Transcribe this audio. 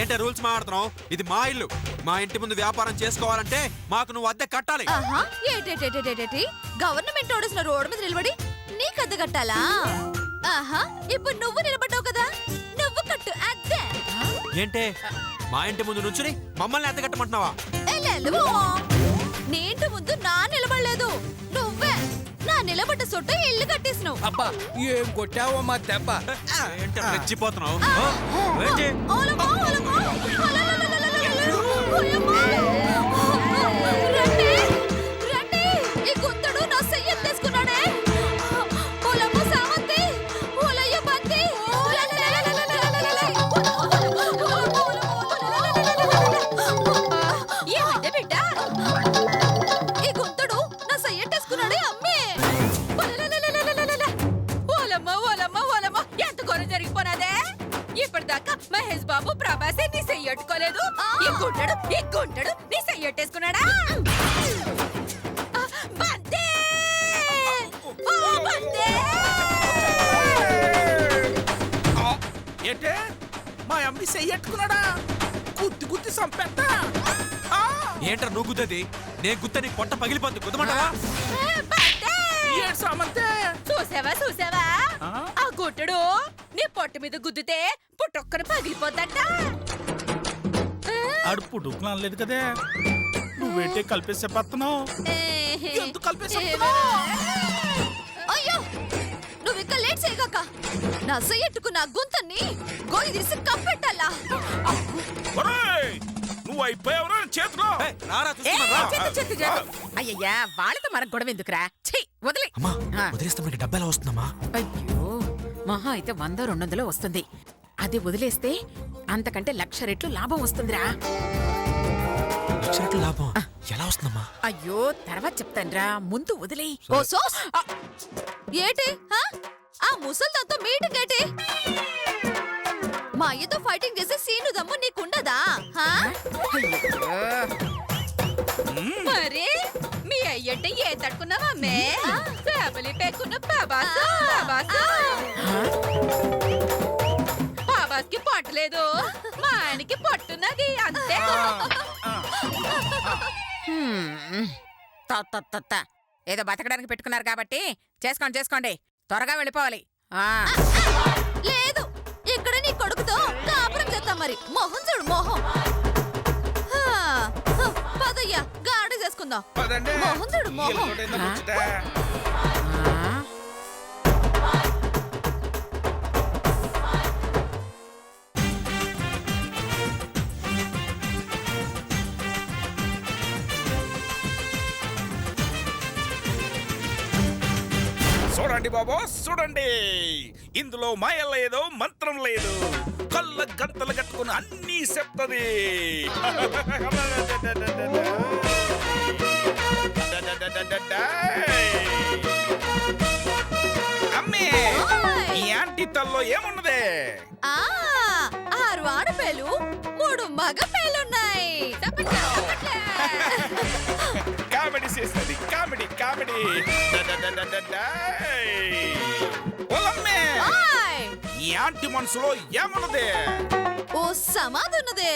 ఏంటే రూల్స్ మాట్లాడుతున్నావు? ఇది మా ఇల్లు. మా ఇంటి ముందు వ్యాపారం చేసుకోవాలంటే మాకు నువ్వు అద్దె కట్టాలి. గవర్నమెంట్ ఓడిసిన రోడ్డు మీద నిలబడి నీకు అద్దె కట్టాలా? ఆహా, ఇప్పుడు నువ్వు నిలబడ్డావు కదా, నువ్వు కట్టు అద్దె. ఏంటే మా ఇంటి ముందు నుంచుని మమ్మల్ని అద్దె కట్టమంటున్నావా? నీ ఇంటి ముందు నా నిలబడలేదు, నువ్వే నా నిలబడ్డ సొట్ట ఇల్లు కట్టేసినావు. అబ్బా ఏం కొట్టావో మా దెబ్బ. ఏంటే రెచ్చిపోతున్నావు? ఈ గుంతడు నా చెయ్యి ఎత్తేసుకున్నాడే. ఓలమ్మ సామంతి, ఓలయ్య బంతి. ఏమంటే బిడ్డ, ఈ గుంతడు నా చెయ్యి ఎత్తేసుకున్నాడే అమ్మే. ఓలమ్మ ఓలమ్మ ఓలమ్మ, ఎంత ఘోరం జరిగిపోనాదే. ఇప్పటిదాకా మహేష్ బాబు ప్రభాసే నీ చెయ్యట్టుకోలేదు, ఈ గుంటడు నీ చెయ్యట్టేసుకున్నాడా? బంతే! ఓ బంతే! ఏంటే మా అమ్మి చెయ్యట్టుకున్నాడా? గుద్ది గుద్ది సంపెట్ట. ఏంట్రా నువ్వు గుద్దది? నేను గుద్ద నీ పొట్ట పగిలిపోద్ది, గుద్దమంటావా? బంతే! ఏడు సామంతే. చూసావా ఆ గుట్టడు నీ పొట్ట మీద గుద్దితే పుట్టొక్కను పగిలిపోద్దంట. ఆడు పుట్టుకుని అనలేదు కదే, నువ్వేంటే కలిపేసి చెప్పేస్తున్నావు? ఎందుకు కలిపేసి అయ్యో, నువ్వు ఇక్కడ లేట్ చేయగాక నా చెయ్యట్టుకున్న గుంతని గోయి తీసి కప్పెట్టాలా? నువ్వు అయిపోయావురా చేతిలో. రారా చూస్తున్నా, రా. అయ్యయ్యా, వాళ్ళతో మనకు గొడవ ఎందుకురా? ఛీ, వదిలే. అమ్మా, వదిలేస్తే మనకి డబ్బెలా వస్తుందమ్మా? అయ్యో, మహా అయితే 100-200 వస్తుంది. అది వదిలేస్తే అంతకంటే 1,00,000 రెట్లు లాభం వస్తుందిరా. 1,00,000 రెట్లు లాభం ఎలా వస్తుందమ్మా? అయ్యో, తర్వాత చెప్తాన్రా, ముందు వదిలే. ఓ సోస్, ఏటి ఆ ముసల్దాంతో మీటింగ్ ఏటి? మా అయ్యతో ఫైటింగ్ చేసే సీను దమ్ము నీకుండదా? మరి మీ అయ్యంటే ఏ తట్టుకున్నావమ్మే? ఫ్యామిలీ పేకున్న బాబాస్కి పట్టలేదు, మా ఆయనకి పట్టున్నది అంతే. ఏదో బతకడానికి పెట్టుకున్నారు కాబట్టి చేసుకోండి, త్వరగా వెళ్ళిపోవాలి. లేదు, ఇక్కడ నీ కొడుకుతో కాపురం చేద్దాం. మరి మొహం చూడు, మొహం. పదయ్యా, గాడి చేసుకుందాం. మొహం చూడు, మొహం. చూడండి బాబు, చూడండి, ఇందులో మాయ లేదు, మంత్రం లేదు. కళ్ళ గంతలు కట్టుకుని అన్నీ చెప్తది. అమ్మే, ఈ ఆంటీ తల్లో ఏమున్నదే? 6 ఆడపేలు 3 మగ పేలున్నాయి. కామెడీ చేస్తుంది, కామెడీ. ఈ ఆంటీ మనసులో ఏమున్నదే? ఓ సమాధి ఉన్నదే.